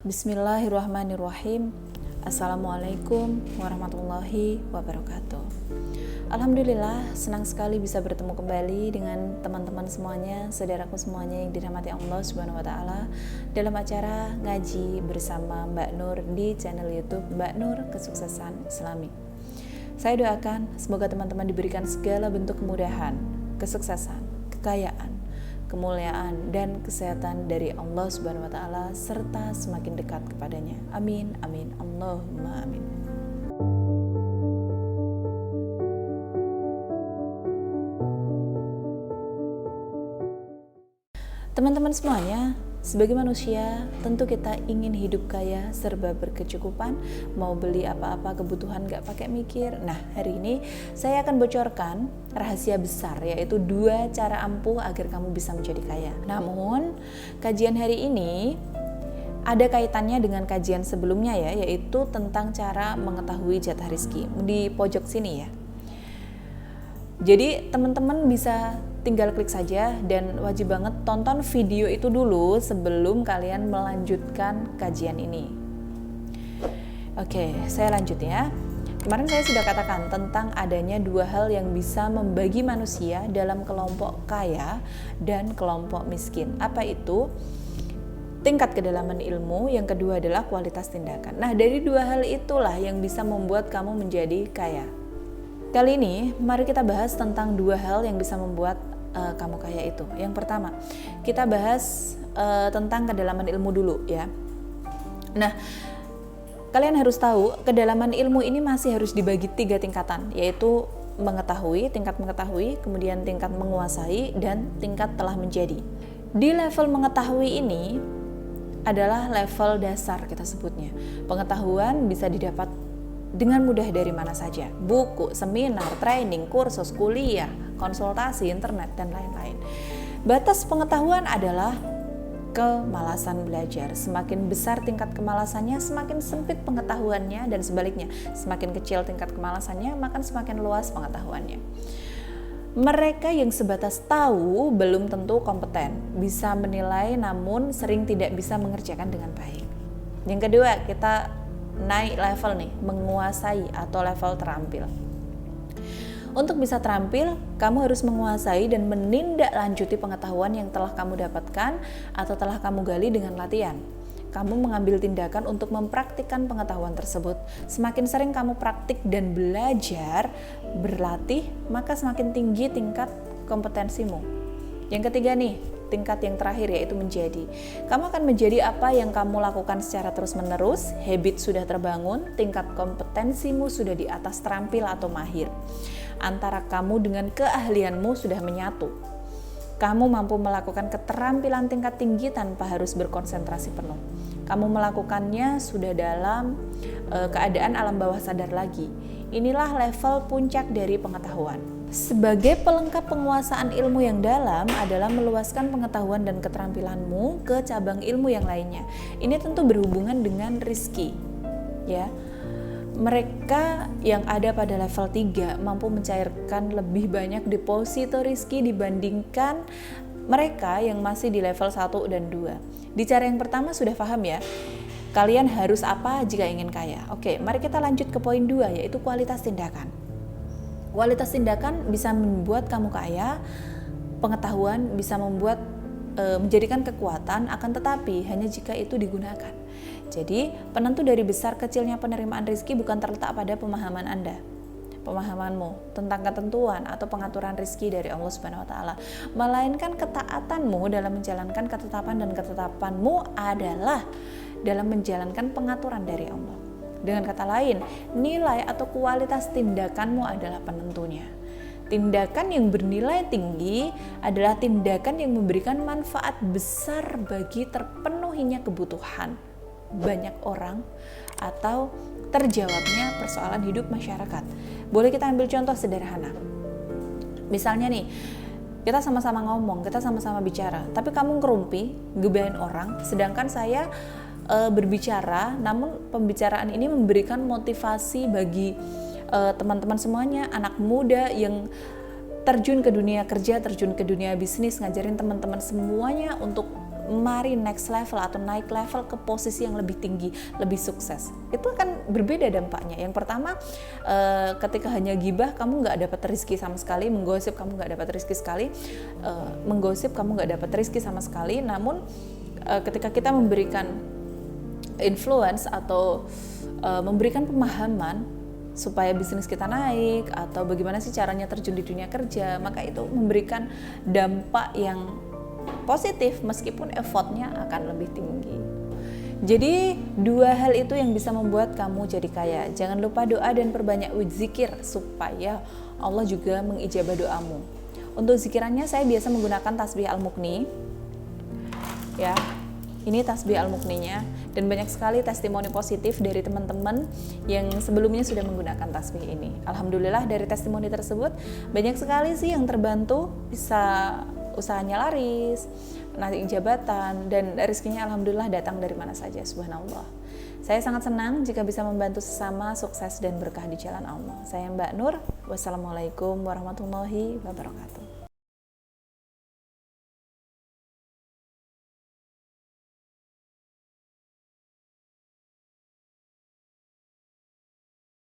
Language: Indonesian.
Bismillahirrahmanirrahim. Assalamualaikum warahmatullahi wabarakatuh. Alhamdulillah, senang sekali bisa bertemu kembali dengan teman-teman semuanya, saudaraku semuanya yang dirahmati Allah Subhanahu wa taala dalam acara ngaji bersama Mbak Nur di channel YouTube Mbak Nur Kesuksesan Islami. Saya doakan semoga teman-teman diberikan segala bentuk kemudahan, kesuksesan, kekayaan, kemuliaan dan kesehatan dari Allah Subhanahu wa taala serta semakin dekat kepadanya. Amin amin Allahumma amin. Teman-teman semuanya, sebagai manusia, tentu kita ingin hidup kaya, serba berkecukupan, mau beli apa-apa kebutuhan gak pakai mikir. Nah, hari ini saya akan bocorkan rahasia besar, yaitu 2 cara ampuh agar kamu bisa menjadi kaya. Namun, kajian hari ini ada kaitannya dengan kajian sebelumnya ya, yaitu tentang cara mengetahui jatah rezeki. Di pojok sini ya. Jadi, teman-teman bisa tinggal klik saja dan wajib banget tonton video itu dulu sebelum kalian melanjutkan kajian ini. Oke, saya lanjut ya. Kemarin saya sudah katakan tentang adanya 2 hal yang bisa membagi manusia dalam kelompok kaya dan kelompok miskin. Apa itu? Tingkat kedalaman ilmu, yang kedua adalah kualitas tindakan. Nah, dari 2 hal itulah yang bisa membuat kamu menjadi kaya. Kali ini, mari kita bahas tentang 2 hal yang bisa membuat kamu kaya itu. Yang pertama, kita bahas tentang kedalaman ilmu dulu ya. Nah, kalian harus tahu kedalaman ilmu ini masih harus dibagi 3 tingkatan, yaitu mengetahui, tingkat mengetahui, kemudian tingkat menguasai, dan tingkat telah menjadi. Di level mengetahui ini adalah level dasar kita sebutnya. Pengetahuan bisa didapat dengan mudah dari mana saja, buku, seminar, training, kursus, kuliah, konsultasi, internet, dan lain-lain. Batas pengetahuan adalah kemalasan belajar. Semakin besar tingkat kemalasannya, semakin sempit pengetahuannya, dan sebaliknya, semakin kecil tingkat kemalasannya, maka semakin luas pengetahuannya. Mereka yang sebatas tahu belum tentu kompeten, bisa menilai namun sering tidak bisa mengerjakan dengan baik. Yang kedua, kita naik level nih, menguasai atau level terampil. Untuk bisa terampil, kamu harus menguasai dan menindaklanjuti pengetahuan yang telah kamu dapatkan atau telah kamu gali dengan latihan. Kamu mengambil tindakan untuk mempraktikkan pengetahuan tersebut. Semakin sering kamu praktik dan belajar, berlatih, maka semakin tinggi tingkat kompetensimu. Yang ketiga nih, tingkat yang terakhir yaitu menjadi. Kamu akan menjadi apa yang kamu lakukan secara terus-menerus, habit sudah terbangun, tingkat kompetensimu sudah di atas terampil atau mahir. Antara kamu dengan keahlianmu sudah menyatu. Kamu mampu melakukan keterampilan tingkat tinggi tanpa harus berkonsentrasi penuh. Kamu melakukannya sudah dalam keadaan alam bawah sadar lagi. Inilah level puncak dari pengetahuan. Sebagai pelengkap penguasaan ilmu yang dalam adalah meluaskan pengetahuan dan keterampilanmu ke cabang ilmu yang lainnya. Ini tentu berhubungan dengan rezeki, ya. Mereka yang ada pada level 3 mampu mencairkan lebih banyak deposito rezeki dibandingkan mereka yang masih di level 1 dan 2. Di cara yang pertama sudah paham ya, kalian harus apa jika ingin kaya. Oke, mari kita lanjut ke poin 2, yaitu kualitas tindakan. Kualitas tindakan bisa membuat kamu kaya, pengetahuan bisa membuat menjadikan kekuatan, akan tetapi hanya jika itu digunakan. Jadi, penentu dari besar kecilnya penerimaan rezeki bukan terletak pada pemahaman Anda, pemahamanmu tentang ketentuan atau pengaturan rezeki dari Allah Subhanahu wa taala, melainkan ketaatanmu dalam menjalankan ketetapan, dan ketetapanmu adalah dalam menjalankan pengaturan dari Allah. Dengan kata lain, nilai atau kualitas tindakanmu adalah penentunya. Tindakan yang bernilai tinggi adalah tindakan yang memberikan manfaat besar bagi terpenuhinya kebutuhan banyak orang atau terjawabnya persoalan hidup masyarakat. Boleh kita ambil contoh sederhana. Misalnya nih, kita sama-sama ngomong, kita sama-sama bicara, tapi kamu ngerumpi, gebain orang, sedangkan saya berbicara, namun pembicaraan ini memberikan motivasi bagi teman-teman semuanya, anak muda yang terjun ke dunia kerja, terjun ke dunia bisnis, ngajarin teman-teman semuanya untuk mari next level atau naik level ke posisi yang lebih tinggi, lebih sukses. Itu akan berbeda dampaknya. Yang pertama, ketika hanya gibah kamu nggak dapat rezeki sama sekali, menggosip kamu nggak dapat rezeki sekali, menggosip kamu nggak dapat rezeki sama sekali. Namun ketika kita memberikan influence atau memberikan pemahaman supaya bisnis kita naik atau bagaimana sih caranya terjun di dunia kerja, maka itu memberikan dampak yang positif meskipun effortnya akan lebih tinggi. Jadi 2 hal itu yang bisa membuat kamu jadi kaya. Jangan lupa doa dan perbanyak zikir supaya Allah juga mengijabah doamu. Untuk zikirannya saya biasa menggunakan tasbih Al-Muqni. Ya. Ini tasbih Al-Muqninya, dan banyak sekali testimoni positif dari teman-teman yang sebelumnya sudah menggunakan tasbih ini. Alhamdulillah dari testimoni tersebut banyak sekali sih yang terbantu, bisa usahanya laris, naik jabatan, dan rezekinya alhamdulillah datang dari mana saja, subhanallah. Saya sangat senang jika bisa membantu sesama sukses dan berkah di jalan Allah. Saya Mbak Nur, wassalamualaikum warahmatullahi wabarakatuh.